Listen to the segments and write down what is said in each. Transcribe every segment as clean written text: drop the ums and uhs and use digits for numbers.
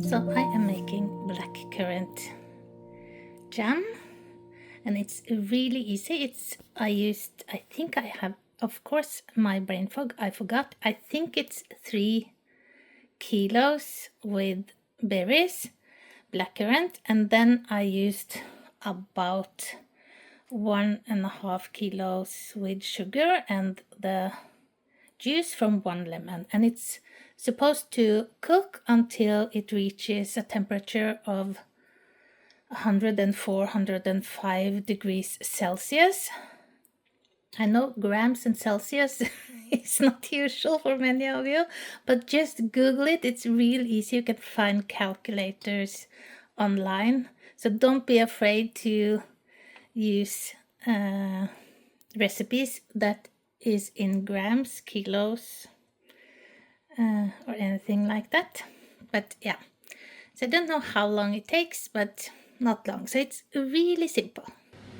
So I am making blackcurrant jam, and it's really easy. I think I have, of course, my brain fog, I forgot. I think it's 3 kilos with berries, blackcurrant, and then I used about 1.5 kilos with sugar and the juice from 1 lemon, and it's supposed to cook until it reaches a temperature of 104, 105 degrees Celsius. I know grams and Celsius is not usual for many of you, but just Google it. It's real easy. You can find calculators online. So don't be afraid to use recipes that is in grams, kilos, or anything like that. But yeah, so I don't know how long it takes, but not long. So it's really simple.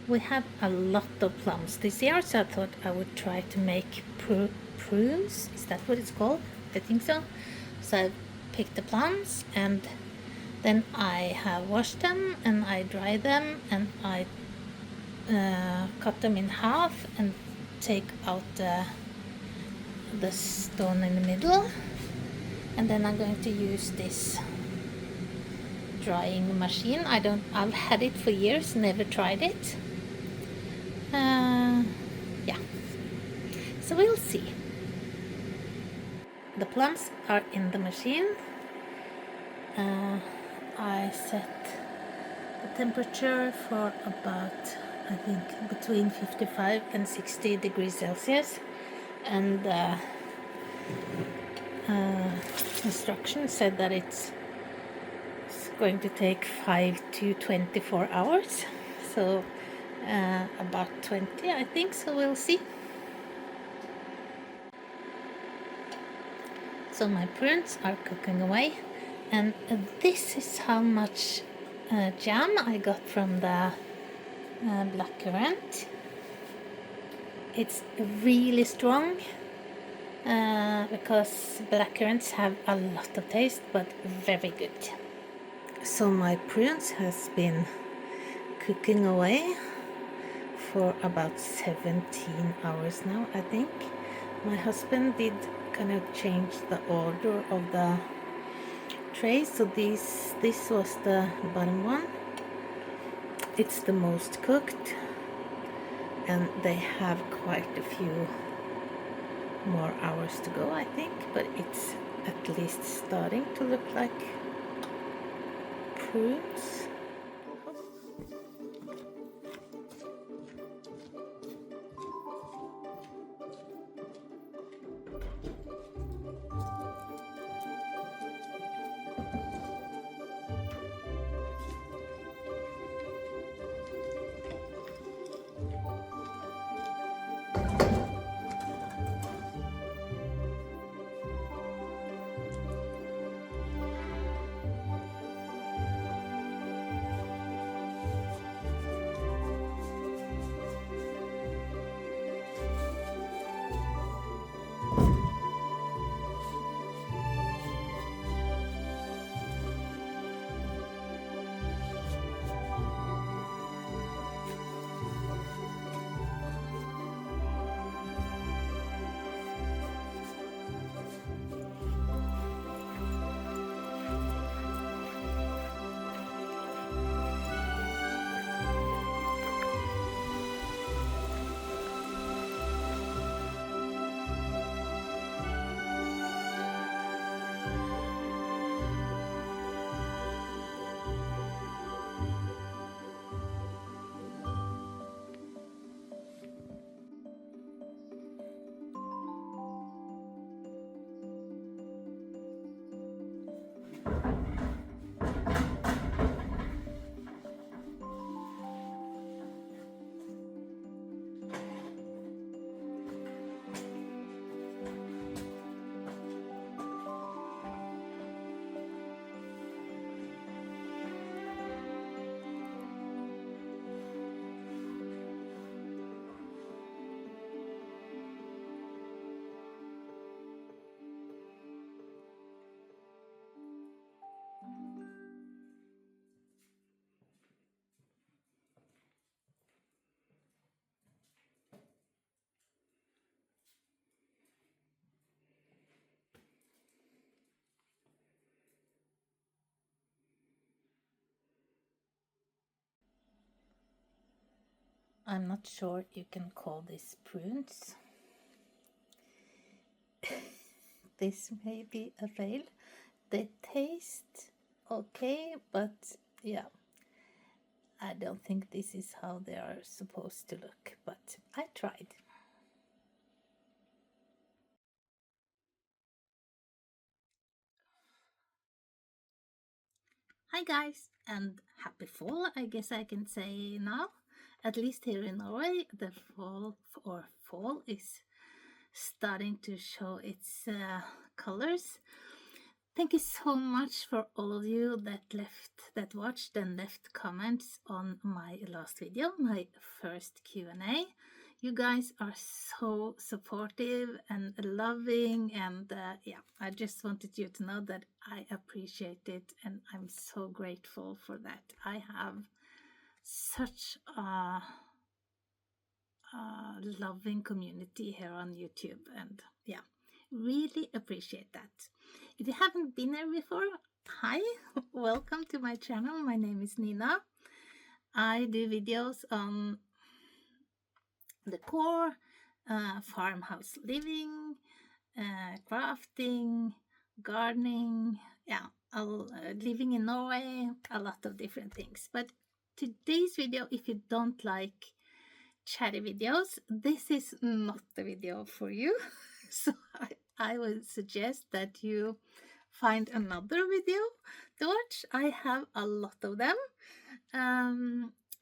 We have a lot of plums this year, so I thought I would try to make prunes. Is that what it's called? I think so. So I picked the plums, and then I have washed them, and I dry them, and I cut them in half and take out the stone in the middle. And then I'm going to use this drying machine. I've had it for years, never tried it. Yeah, so we'll see. The plums are in the machine. I set the temperature for about, I think, between 55 and 60 degrees Celsius, and instructions said that it's going to take 5 to 24 hours, so about 20, I think, so we'll see. So my prunes are cooking away, and this is how much jam I got from the blackcurrant. It's really strong because blackcurrants have a lot of taste, but very good. So my prunes has been cooking away for about 17 hours now, I think. My husband did kind of change the order of the tray, so this was the bottom one, it's the most cooked, and they have quite a few more hours to go, I think, but it's at least starting to look like prunes. I'm not sure you can call this prunes. This may be a fail. They taste okay, but yeah, I don't think this is how they are supposed to look, but I tried. Hi guys, and happy fall, I guess I can say now. At least here in Norway, the fall is starting to show its colors. Thank you so much for all of you that watched and left comments on my last video, my first Q&A. You guys are so supportive and loving, and yeah, I just wanted you to know that I appreciate it, and I'm so grateful for that. I have such a loving community here on YouTube, and yeah, really appreciate that. If you haven't been there before, hi, welcome to my channel. My name is Nina. I do videos on decor, farmhouse living, crafting, gardening, yeah, living in Norway, a lot of different things. But today's video, if you don't like chatty videos, this is not the video for you. So I would suggest that you find another video to watch. I have a lot of them.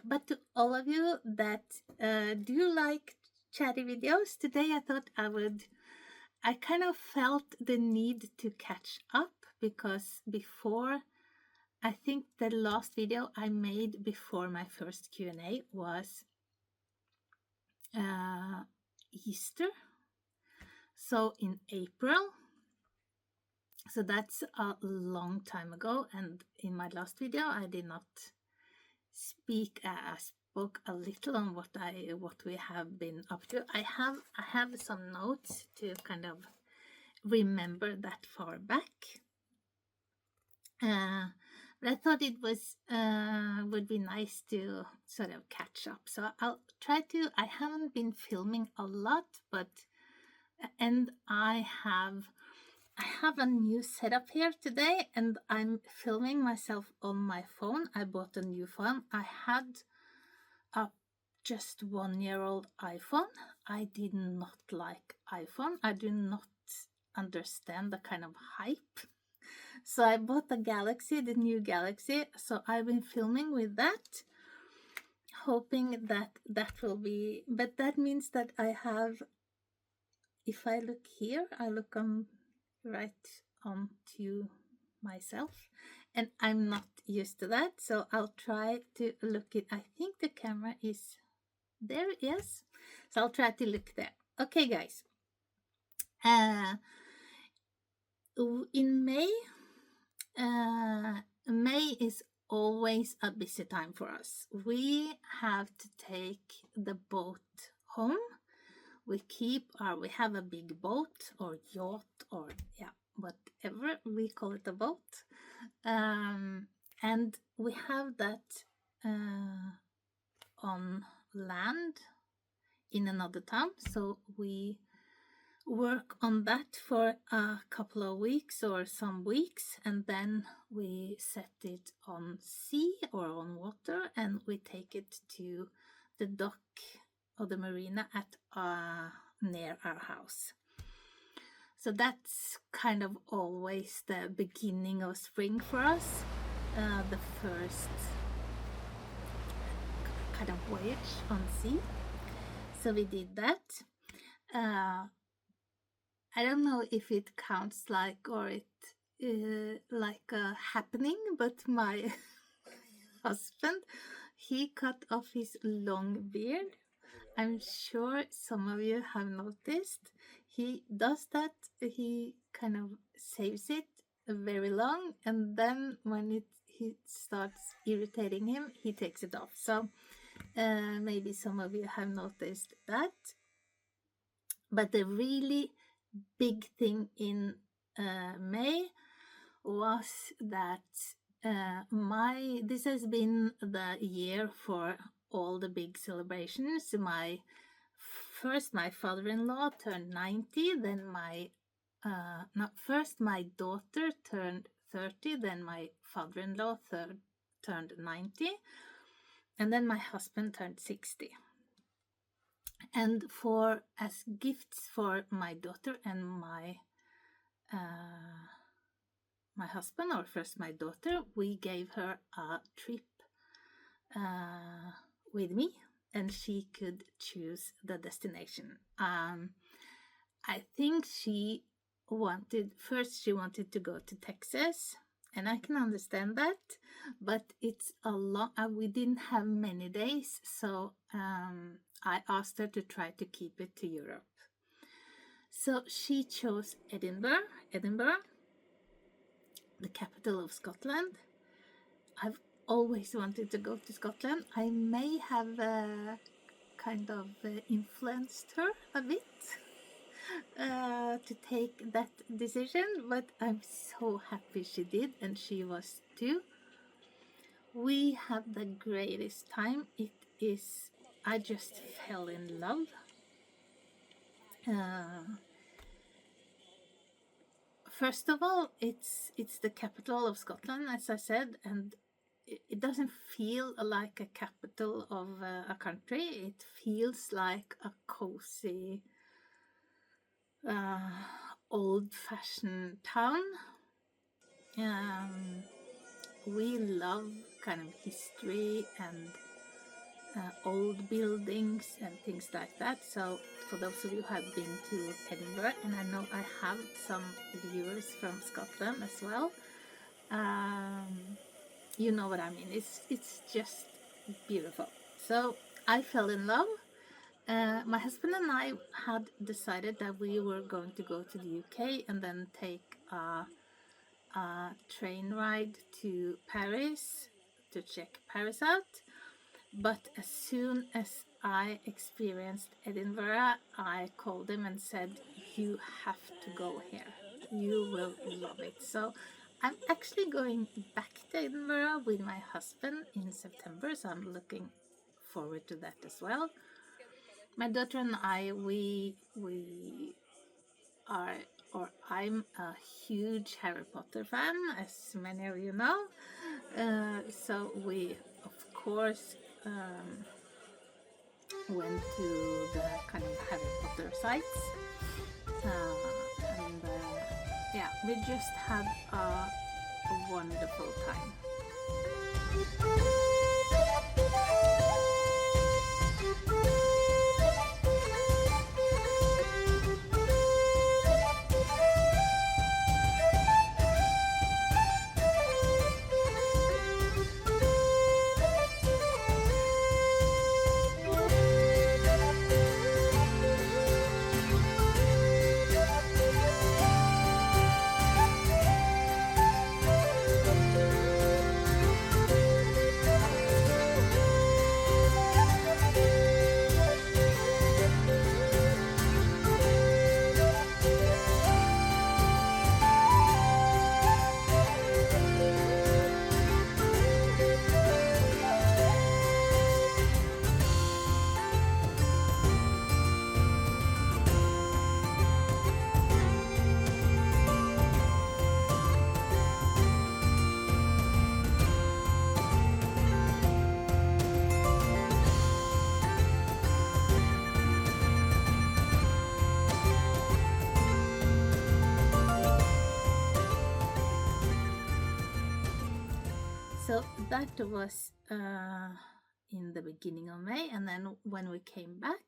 But to all of you that do like chatty videos, today I thought I kind of felt the need to catch up, because before, I think the last video I made before my first Q&A was Easter, so in April. So that's a long time ago, and in my last video I did not speak. I spoke a little on what we have been up to. I have some notes to kind of remember that far back. But I thought it was would be nice to sort of catch up. So I'll try to. I haven't been filming a lot, but and I have a new setup here today, and I'm filming myself on my phone. I bought a new phone. I had a just 1-year-old iPhone. I did not like iPhone. I do not understand the kind of hype. So I bought the Galaxy, the new Galaxy. So I've been filming with that, hoping that that will be, but that means that I have, if I look here, I look on right onto myself, and I'm not used to that. So I'll try to look it. I think the camera is there, yes. So I'll try to look there. Okay, guys. In May, May is always a busy time for us. We have to take the boat home. We have a big boat or yacht or whatever we call it, a boat. And we have that on land in another town. So we work on that for a couple of weeks or some weeks, and then we set it on sea or on water, and we take it to the dock or the marina at near our house. So that's kind of always the beginning of spring for us, the first kind of voyage on sea. So we did that. I don't know if it counts like a happening, but my husband, he cut off his long beard. I'm sure some of you have noticed. He does that. He kind of saves it very long, and then when it starts irritating him, he takes it off. So maybe some of you have noticed that. But the really big thing in May was that this has been the year for all the big celebrations. My father-in-law turned 90, then first my daughter turned 30, then my father-in-law turned 90, and then my husband turned 60. And as gifts for my daughter and my husband, or first my daughter, we gave her a trip with me, and she could choose the destination. I think she wanted to go to Texas, and I can understand that, but it's a long. We didn't have many days, so I asked her to try to keep it to Europe. So she chose Edinburgh, the capital of Scotland. I've always wanted to go to Scotland. I may have kind of influenced her a bit to take that decision, but I'm so happy she did, and she was too. We had the greatest time. I just fell in love. First of all, it's the capital of Scotland, as I said, and it doesn't feel like a capital of a country. It feels like a cozy, old-fashioned town. We love kind of history and old buildings and things like that. So for those of you who have been to Edinburgh, and I know I have some viewers from Scotland as well, you know what I mean. It's just beautiful. So I fell in love. My husband and I had decided that we were going to go to the UK and then take a train ride to Paris to check Paris out. But as soon as I experienced Edinburgh, I called him and said, "You have to go here. You will love it." So I'm actually going back to Edinburgh with my husband in September, so I'm looking forward to that as well. My daughter and I, we are, or I'm a huge Harry Potter fan, as many of you know. So we, of course, went to the kind of Harry Potter sites. And yeah, we just had a wonderful time. So that was in the beginning of May, and then when we came back,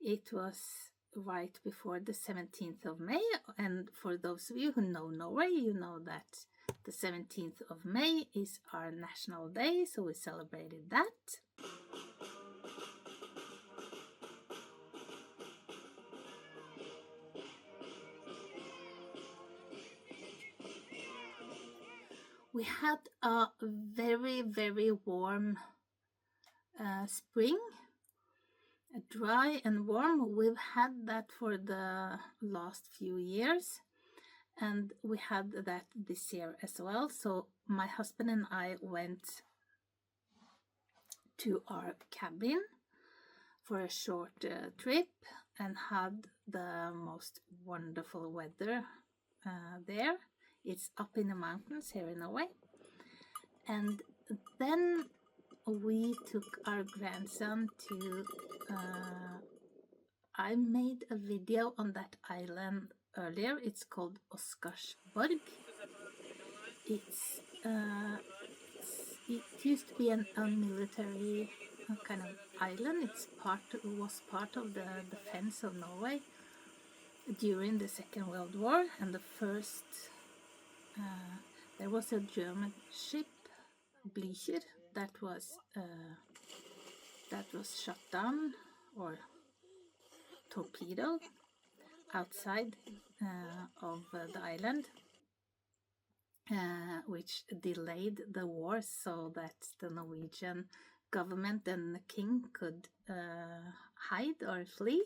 it was right before the 17th of May. And for those of you who know Norway, you know that the 17th of May is our national day, so we celebrated that. We had a very, very warm spring, dry and warm. We've had that for the last few years, and we had that this year as well. So my husband and I went to our cabin for a short trip and had the most wonderful weather there. It's up in the mountains here in Norway. And then we took our grandson to I made a video on that island earlier. It's called Oscarsborg. It used to be a military kind of island. It was part of the defense of Norway during the Second World War, and the first there was a German ship, Blücher, that was shot down or torpedoed outside of the island, which delayed the war so that the Norwegian government and the king could hide or flee.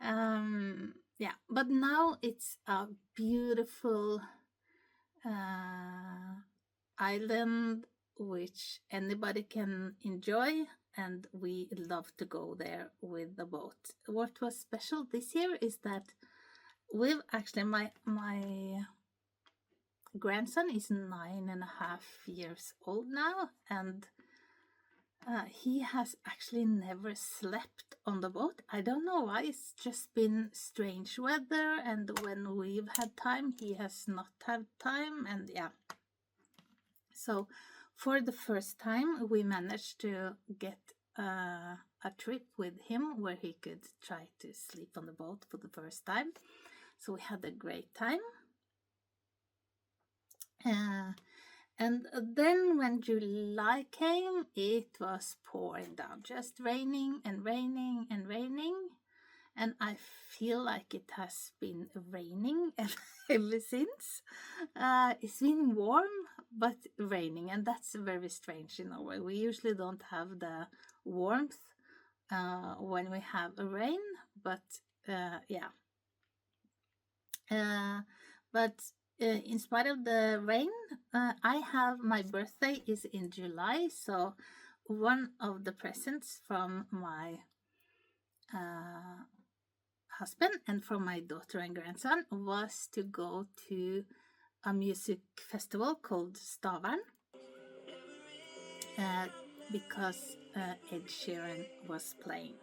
Yeah, but now it's a beautiful island which anybody can enjoy, and we love to go there with the boat. What was special this year is that we've actually, my grandson is 9.5 years old now, and he has actually never slept on the boat. I don't know why. It's just been strange weather, and when we've had time, he has not had time, and yeah. So for the first time, we managed to get a trip with him where he could try to sleep on the boat for the first time. So we had a great time. And then when July came, it was pouring down, just raining and raining and raining. And I feel like it has been raining ever since. It's been warm, but raining, and that's very strange in Norway. We usually don't have the warmth when we have a rain, but yeah. But in spite of the rain, I have my birthday is in July, so one of the presents from my husband and from my daughter and grandson was to go to a music festival called Stavern, because Ed Sheeran was playing.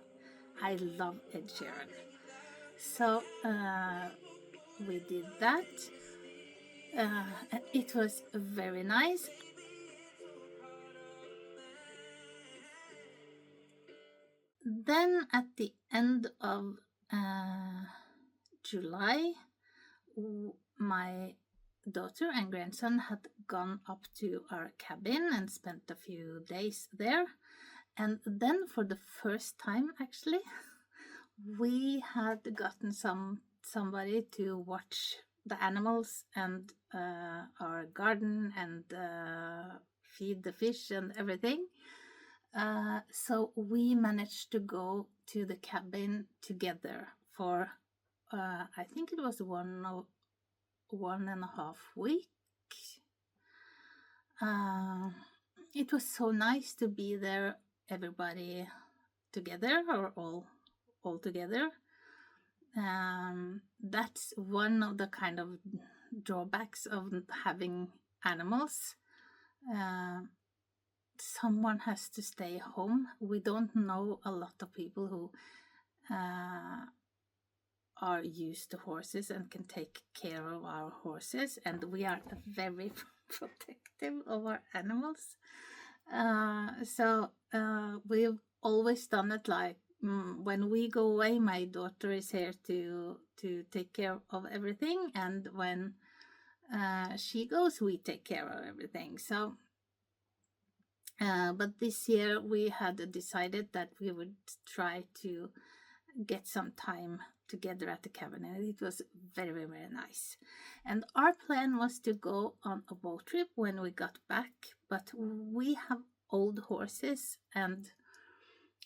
I love Ed Sheeran. So we did that. And it was very nice. Then at the end of July, my daughter and grandson had gone up to our cabin and spent a few days there. And then for the first time, actually, we had gotten somebody to watch the animals and our garden and feed the fish and everything. So we managed to go to the cabin together for I think it was 1.5 weeks. It was so nice to be there, everybody together, or all together. That's one of the kind of drawbacks of having animals. Someone has to stay home. We don't know a lot of people who are used to horses and can take care of our horses, and we are very protective of our animals. So we've always done it like when we go away, my daughter is here to take care of everything, and when she goes, we take care of everything. So but this year we had decided that we would try to get some time together at the cabin, and it was very, very, very nice. And our plan was to go on a boat trip when we got back, but we have old horses and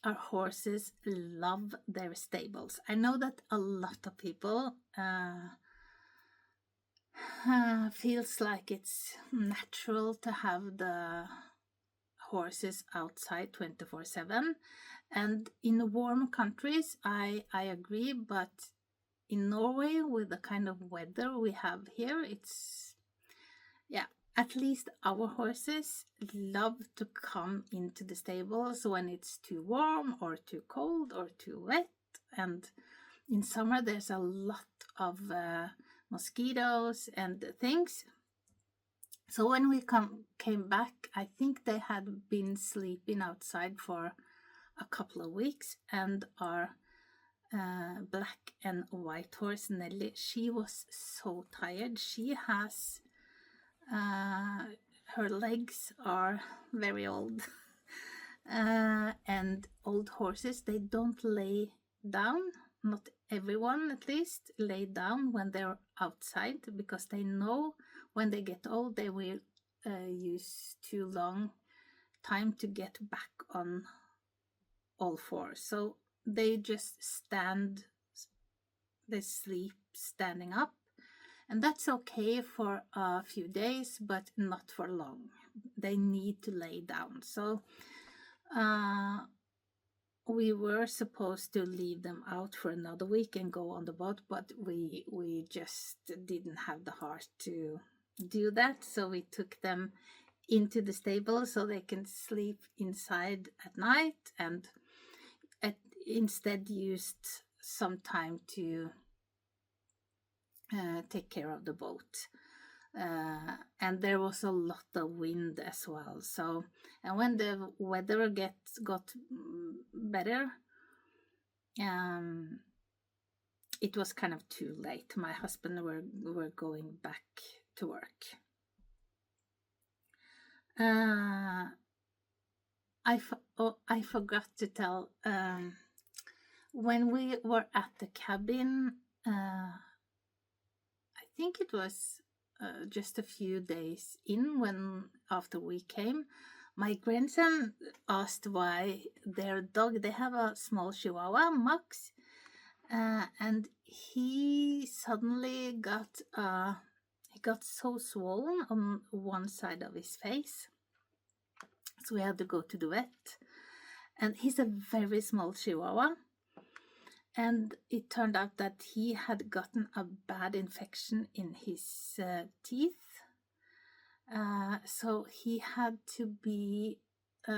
our horses love their stables. I know that a lot of people feels like it's natural to have the horses outside 24/7, and in warm countries I agree, but in Norway, with the kind of weather we have here, it's at least our horses love to come into the stables when it's too warm or too cold or too wet. And in summer there's a lot of mosquitoes and things. So when we came back, I think they had been sleeping outside for a couple of weeks, and our black and white horse Nelly, she was so tired. She has her legs are very old, and old horses, they don't lay down. Not everyone, at least, lay down when they're outside, because they know when they get old they will use too long time to get back on all fours. So they just stand, they sleep standing up, and that's okay for a few days, but not for long. They need to lay down. So we were supposed to leave them out for another week and go on the boat, but we just didn't have the heart to do that. So we took them into the stable so they can sleep inside at night, and instead used some time to take care of the boat. And there was a lot of wind as well. So, and when the weather got better, it was kind of too late. My husband were going back to work. I forgot to tell. When we were at the cabin, I think it was just a few days in, after we came, my grandson asked why their dog, they have a small Chihuahua, Max, and he suddenly got he got so swollen on one side of his face, so we had to go to the vet. And he's a very small Chihuahua. And it turned out that he had gotten a bad infection in his teeth. So he had to be, how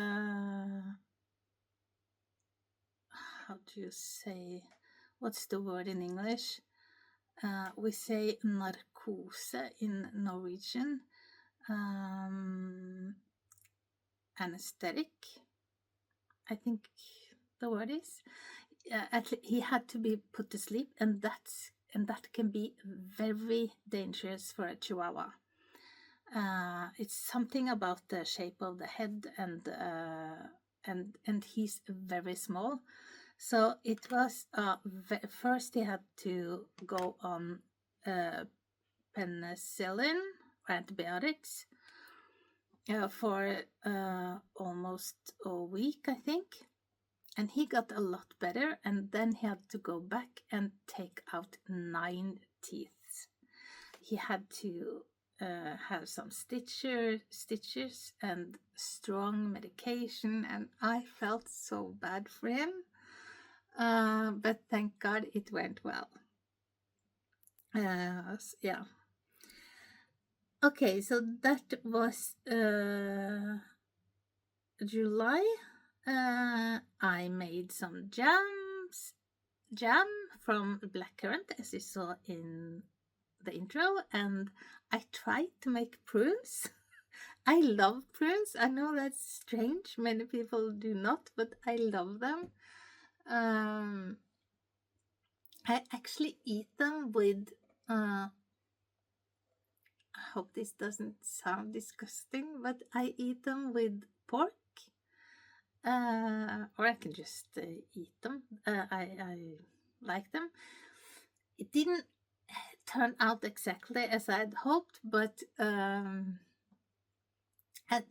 do you say, what's the word in English? We say narkose in Norwegian. Anesthetic, I think the word is. He had to be put to sleep, and that can be very dangerous for a Chihuahua. It's something about the shape of the head, and he's very small. So it was first he had to go on penicillin or antibiotics for almost a week, I think. And he got a lot better, and then he had to go back and take out 9 teeth. He had to have some stitches and strong medication, and I felt so bad for him. But thank God it went well. Yeah. Okay, so that was July. I made some jam from blackcurrant, as you saw in the intro, and I tried to make prunes. I love prunes. I know that's strange. Many people do not, but I love them. I actually eat them with, I hope this doesn't sound disgusting, but I eat them with pork. Or I can just eat them. I like them. It didn't turn out exactly as I'd hoped, but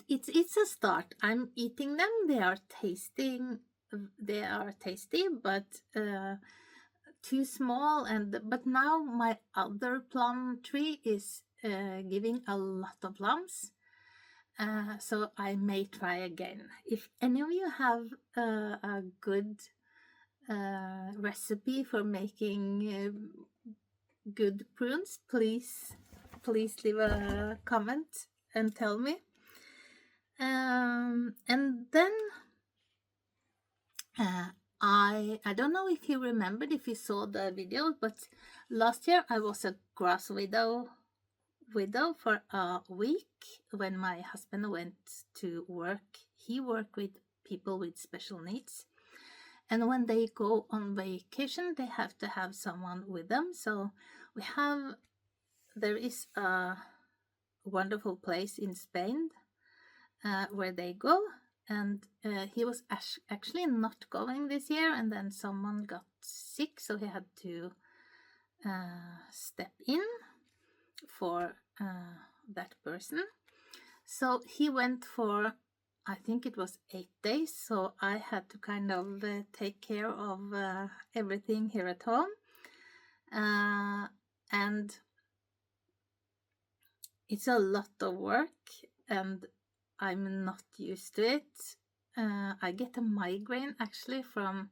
it's a start. I'm eating them. They are tasty, but too small. But now my other plum tree is giving a lot of plums. So I may try again. If any of you have a good recipe for making good prunes, please leave a comment and tell me. And then I don't know if you remembered, if you saw the video, but last year I was a grass widow for a week when my husband went to work. He worked with people with special needs, and when they go on vacation they have to have someone with them. So there is a wonderful place in Spain where they go, and he was actually not going this year, and then someone got sick, so he had to step in for that person. So he went for, I think it was 8 days, so I had to kind of take care of everything here at home, and it's a lot of work, and I'm not used to it. I get a migraine actually from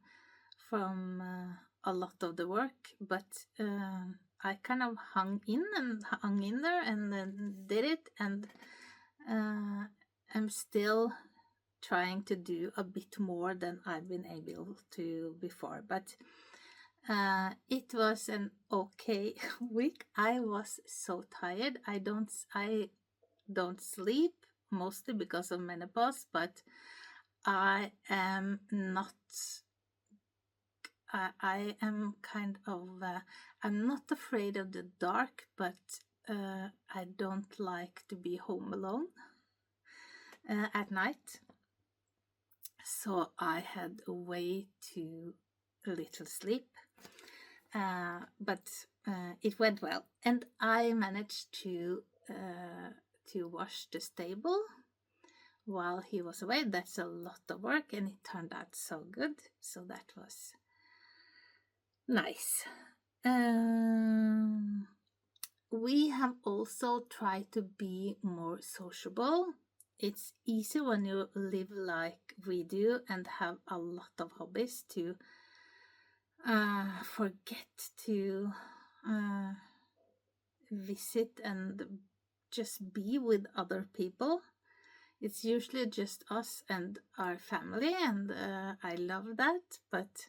a lot of the work, but I kind of hung in there and then did it, and I'm still trying to do a bit more than I've been able to before, but it was an okay week. I was so tired. I don't sleep, mostly because of menopause, but I am not. I am kind of. I'm not afraid of the dark, but I don't like to be home alone at night. So I had way too little sleep, but it went well, and I managed to wash the stable while he was away. That's a lot of work, and it turned out so good. So that was nice. we have also tried to be more sociable. It's easy when you live like we do and have a lot of hobbies to forget to visit and just be with other people. It's usually just us and our family, and I love that. But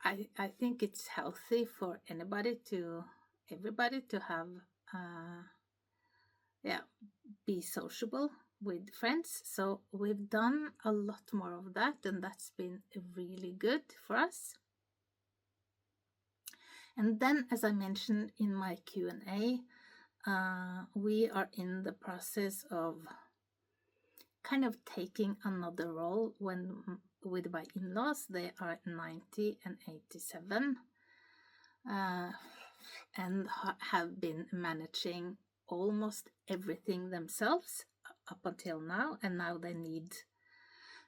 I think it's healthy for everybody to have be sociable with friends. So we've done a lot more of that, and that's been really good for us. And then, as I mentioned in my Q&A, we are in the process of kind of taking another role with my in-laws. They are 90 and 87 and have been managing almost everything themselves up until now, and now they need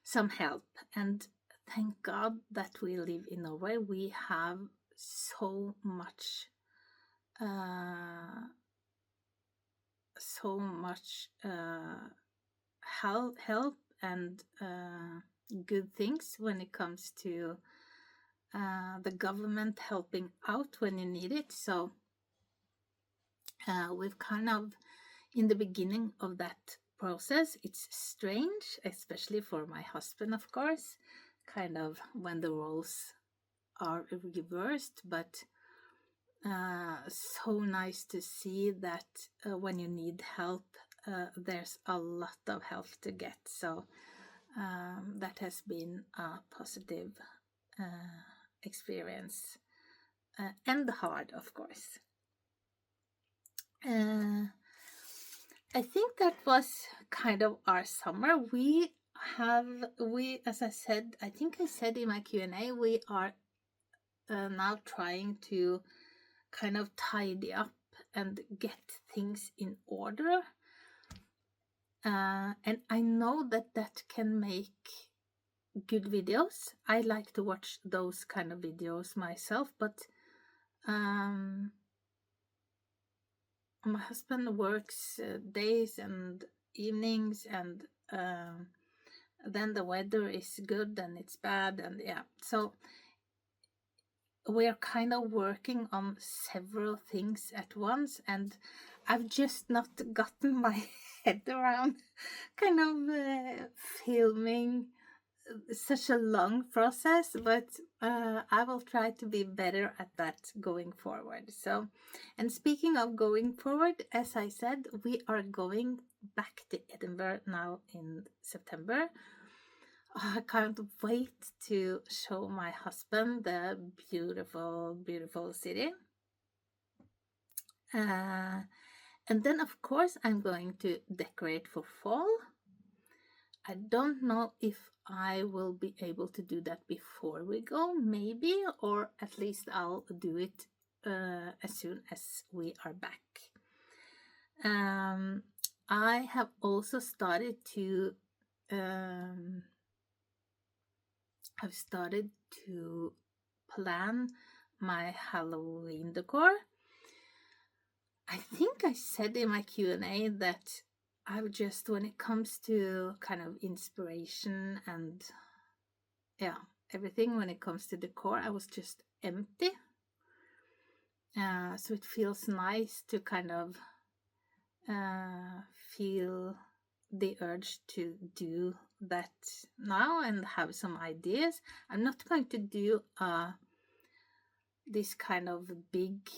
some help. And thank God that we live in Norway. We have so much help and good things when it comes to the government helping out when you need it. So we've kind of in the beginning of that process. It's strange, especially for my husband, of course, kind of when the roles are reversed, but so nice to see that when you need help, there's a lot of help to get. So that has been a positive experience and hard, of course. I think that was kind of our summer. As I said, I think I said in my Q&A, we are now trying to kind of tidy up and get things in order. And I know that can make good videos. I like to watch those kind of videos myself, but my husband works days and evenings, and then the weather is good and it's bad, and so we're kind of working on several things at once, and I've just not gotten my head around kind of filming such a long process, but I will try to be better at that going forward. So, and speaking of going forward, as I said, we are going back to Edinburgh now in September. I can't wait to show my husband the beautiful, beautiful city. And then, of course, I'm going to decorate for fall. I don't know if I will be able to do that before we go, maybe, or at least I'll do it as soon as we are back. I have also started to plan my Halloween decor. I think I said in my Q&A that I've just, when it comes to kind of inspiration and everything, when it comes to decor, I was just empty. So it feels nice to kind of feel the urge to do that now and have some ideas. I'm not going to do this kind of big,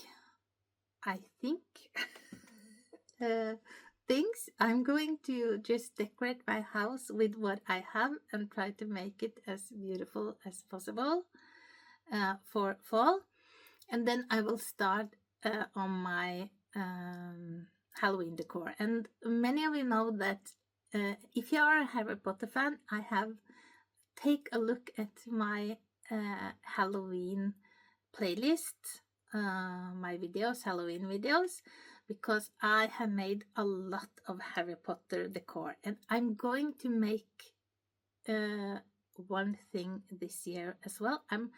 I think, things. I'm going to just decorate my house with what I have and try to make it as beautiful as possible for fall. And then I will start on my Halloween decor. And many of you know that if you are a Harry Potter fan, I have take a look at my Halloween playlist, my videos, Halloween videos, because I have made a lot of Harry Potter decor, and I'm going to make one thing this year as well. I'm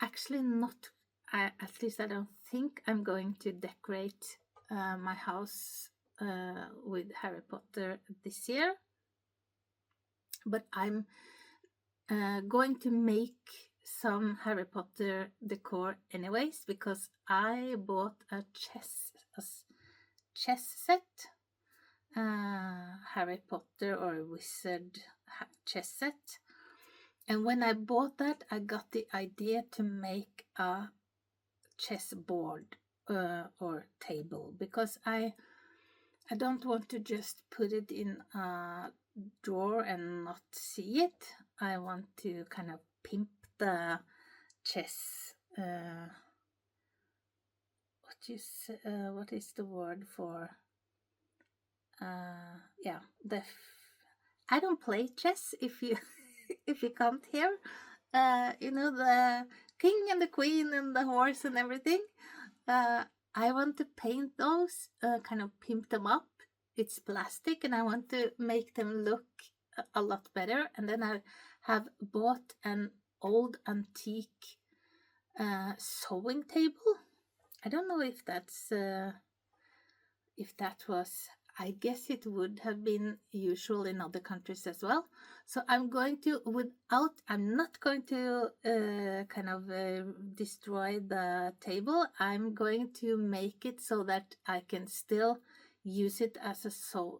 actually not at least I don't think I'm going to decorate my house with Harry Potter this year, but I'm going to make some Harry Potter decor anyways, because I bought a chess set, Harry Potter or Wizard chess set. And when I bought that, I got the idea to make a chessboard or table, because I don't want to just put it in a drawer and not see it. I want to kind of pimp the chess. What is the word for? Yeah, I don't play chess. If you if you can't hear, the king and the queen and the horse and everything. I want to paint those, kind of pimp them up. It's plastic, and I want to make them look a lot better. And then I have bought an old antique sewing table. I don't know if that's if that was. I guess it would have been usual in other countries as well. So I'm going to, I'm not going to destroy the table. I'm going to make it so that I can still use it as a sew.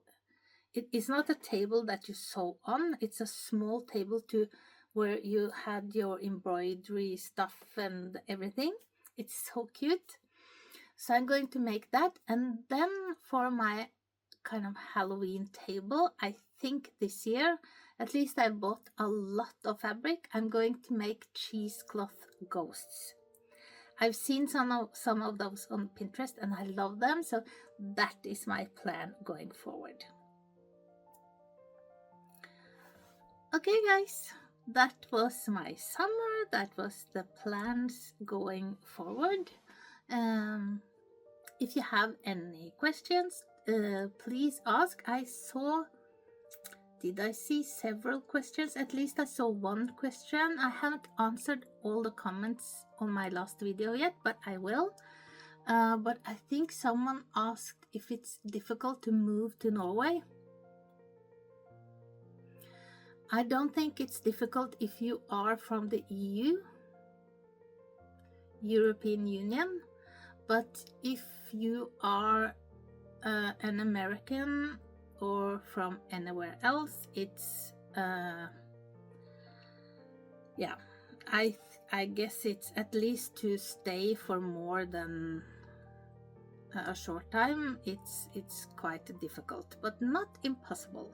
It is not a table that you sew on. It's a small table where you had your embroidery stuff and everything. It's so cute. So I'm going to make that. And then for my kind of Halloween table, I think this year, at least I bought a lot of fabric. I'm going to make cheesecloth ghosts. I've seen some of those on Pinterest and I love them, so that is my plan going forward. Okay guys, that was my summer. That was the plans going forward. If you have any questions, please ask. Did I see several questions? At least I saw one question. I haven't answered all the comments on my last video yet, but I will. But I think someone asked if it's difficult to move to Norway. I don't think it's difficult if you are from the EU, European Union, but if you are an American or from anywhere else, it's yeah, I guess it's at least to stay for more than a short time. It's quite difficult, but not impossible.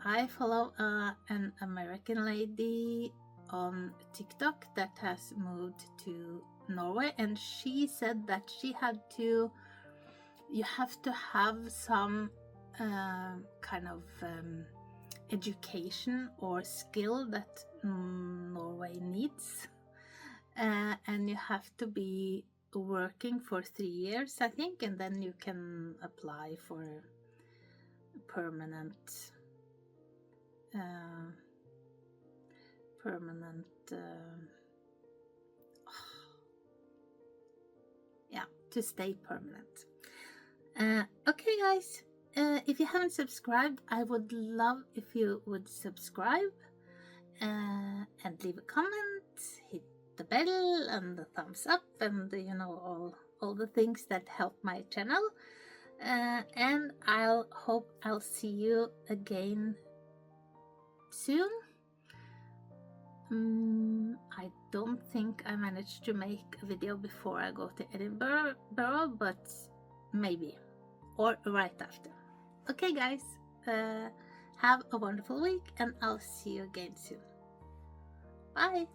I follow an American lady on TikTok that has moved to Norway, and she said that you have to have some kind of education or skill that Norway needs, and you have to be working for 3 years, I think, and then you can apply for permanent to stay permanent. Okay guys, if you haven't subscribed, I would love if you would subscribe and leave a comment, hit the bell and the thumbs up, and all the things that help my channel, and I'll see you again soon. I don't think I managed to make a video before I go to Edinburgh, but maybe, or right after. Okay guys, have a wonderful week, and I'll see you again soon. Bye!